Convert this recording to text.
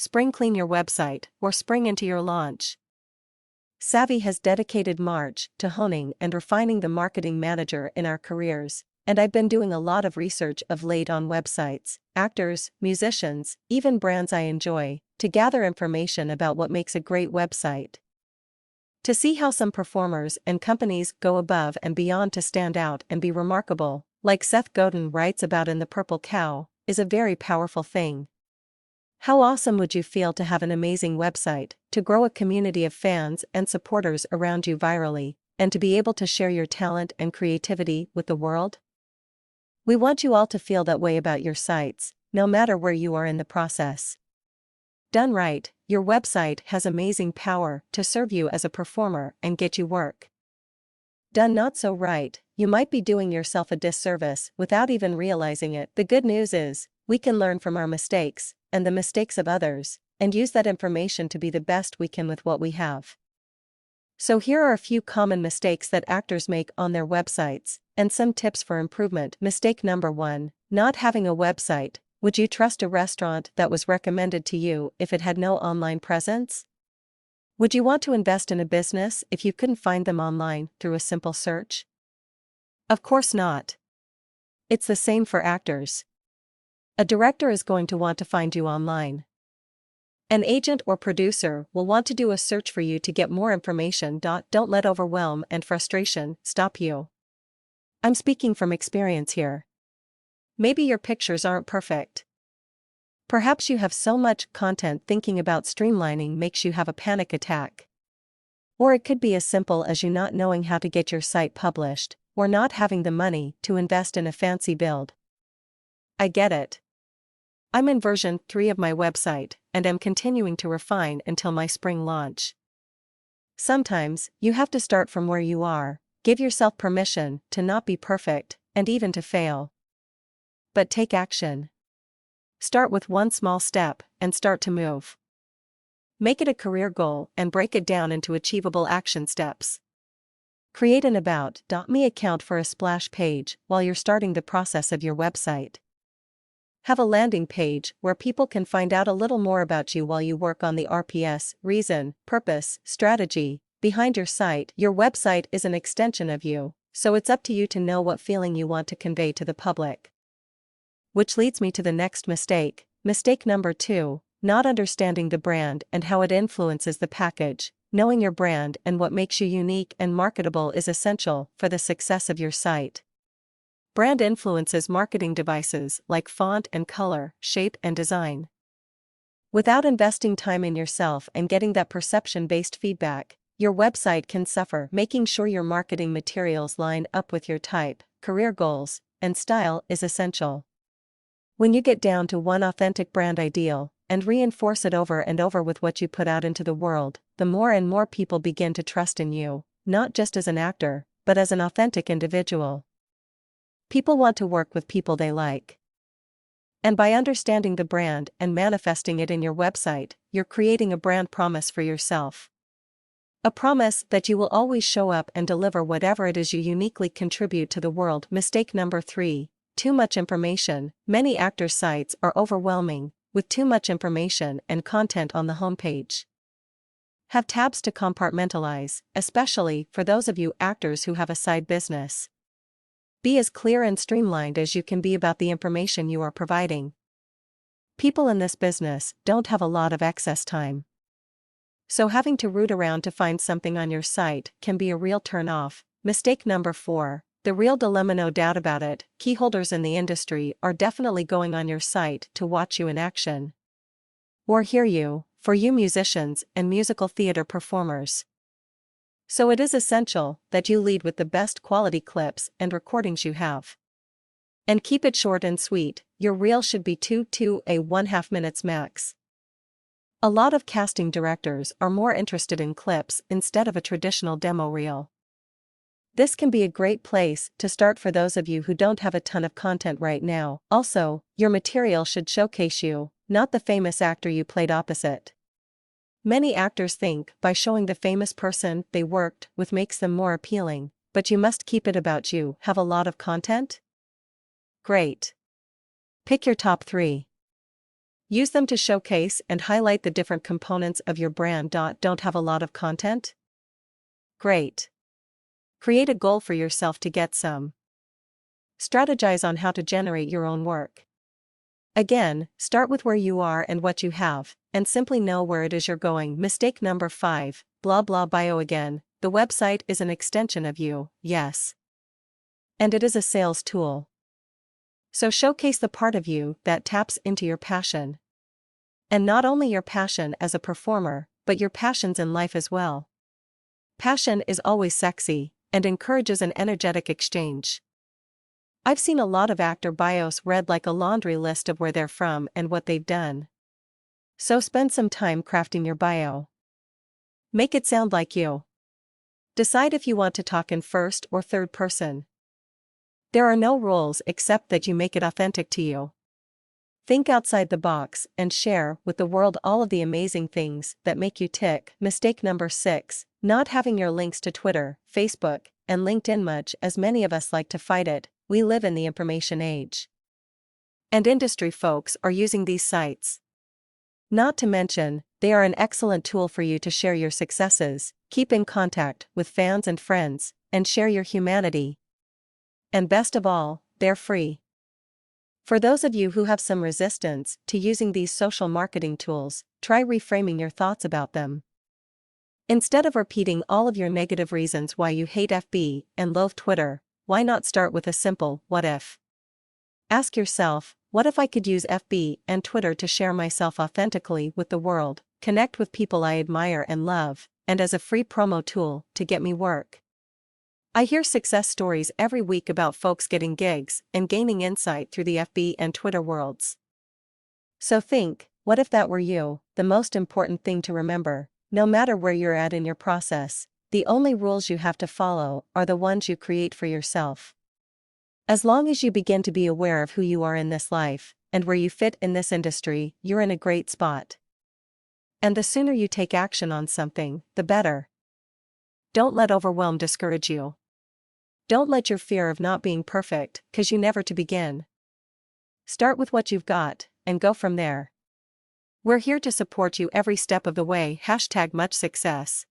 spring clean your website, or spring into your launch. Savvy has dedicated March to honing and refining the marketing manager in our careers, and I've been doing a lot of research of late on websites, actors, musicians, even brands I enjoy, to gather information about what makes a great website. To see how some performers and companies go above and beyond to stand out and be remarkable, like Seth Godin writes about in The Purple Cow, is a very powerful thing. How awesome would you feel to have an amazing website, to grow a community of fans and supporters around you virally, and to be able to share your talent and creativity with the world? We want you all to feel that way about your sites, no matter where you are in the process. Done right, your website has amazing power to serve you as a performer and get you work. Done not so right, you might be doing yourself a disservice without even realizing it. The good news is, we can learn from our mistakes, and the mistakes of others, and use that information to be the best we can with what we have. So here are a few common mistakes that actors make on their websites, and some tips for improvement. Mistake number 1, not having a website. Would you trust a restaurant that was recommended to you if it had no online presence? Would you want to invest in a business if you couldn't find them online through a simple search? Of course not. It's the same for actors. A director is going to want to find you online. An agent or producer will want to do a search for you to get more information. Don't let overwhelm and frustration stop you. I'm speaking from experience here. Maybe your pictures aren't perfect. Perhaps you have so much content thinking about streamlining makes you have a panic attack. Or it could be as simple as you not knowing how to get your site published, or not having the money to invest in a fancy build. I get it. I'm in version 3 of my website, and am continuing to refine until my spring launch. Sometimes, you have to start from where you are, give yourself permission to not be perfect, and even to fail. But take action. Start with one small step, and start to move. Make it a career goal and break it down into achievable action steps. Create an About.me account for a splash page while you're starting the process of your website. Have a landing page where people can find out a little more about you while you work on the RPS, reason, purpose, strategy, behind your site. Your website is an extension of you, so it's up to you to know what feeling you want to convey to the public. Which leads me to the next mistake. Mistake number 2, not understanding the brand and how it influences the package. Knowing your brand and what makes you unique and marketable is essential for the success of your site. Brand influences marketing devices like font and color, shape and design. Without investing time in yourself and getting that perception-based feedback, your website can suffer. Making sure your marketing materials line up with your type, career goals, and style is essential. When you get down to one authentic brand ideal, and reinforce it over and over with what you put out into the world, the more and more people begin to trust in you, not just as an actor, but as an authentic individual. People want to work with people they like. And by understanding the brand and manifesting it in your website, you're creating a brand promise for yourself. A promise that you will always show up and deliver whatever it is you uniquely contribute to the world. Mistake number 3, too much information. Many actors' sites are overwhelming, with too much information and content on the homepage. Have tabs to compartmentalize, especially for those of you actors who have a side business. Be as clear and streamlined as you can be about the information you are providing. People in this business don't have a lot of excess time. So having to root around to find something on your site can be a real turn-off. Mistake number 4, the real dilemma, no doubt about it. Key holders in the industry are definitely going on your site to watch you in action. Or hear you, for you musicians and musical theater performers. So it is essential that you lead with the best quality clips and recordings you have. And keep it short and sweet. Your reel should be 2 to 1/2 minutes max. A lot of casting directors are more interested in clips instead of a traditional demo reel. This can be a great place to start for those of you who don't have a ton of content right now. Also, your material should showcase you, not the famous actor you played opposite. Many actors think by showing the famous person they worked with makes them more appealing, but you must keep it about you. Have a lot of content? Great. Pick your top 3. Use them to showcase and highlight the different components of your brand. Don't have a lot of content? Great. Create a goal for yourself to get some. Strategize on how to generate your own work. Again, start with where you are and what you have, and simply know where it is you're going. Mistake number 5, blah blah bio again. The website is an extension of you, yes. And it is a sales tool. So showcase the part of you that taps into your passion. And not only your passion as a performer, but your passions in life as well. Passion is always sexy, and encourages an energetic exchange. I've seen a lot of actor bios read like a laundry list of where they're from and what they've done. So spend some time crafting your bio. Make it sound like you. Decide if you want to talk in first or third person. There are no rules except that you make it authentic to you. Think outside the box and share with the world all of the amazing things that make you tick. Mistake number 6, not having your links to Twitter, Facebook, and LinkedIn. Much as many of us like to fight it, we live in the information age. And industry folks are using these sites. Not to mention, they are an excellent tool for you to share your successes, keep in contact with fans and friends, and share your humanity. And best of all, they're free. For those of you who have some resistance to using these social marketing tools, try reframing your thoughts about them. Instead of repeating all of your negative reasons why you hate FB and loathe Twitter, why not start with a simple what if? Ask yourself, what if I could use FB and Twitter to share myself authentically with the world, connect with people I admire and love, and as a free promo tool to get me work? I hear success stories every week about folks getting gigs and gaining insight through the FB and Twitter worlds. So think, what if that were you? The most important thing to remember, no matter where you're at in your process, the only rules you have to follow are the ones you create for yourself. As long as you begin to be aware of who you are in this life, and where you fit in this industry, you're in a great spot. And the sooner you take action on something, the better. Don't let overwhelm discourage you. Don't let your fear of not being perfect cause you never to begin. Start with what you've got, and go from there. We're here to support you every step of the way. #much success.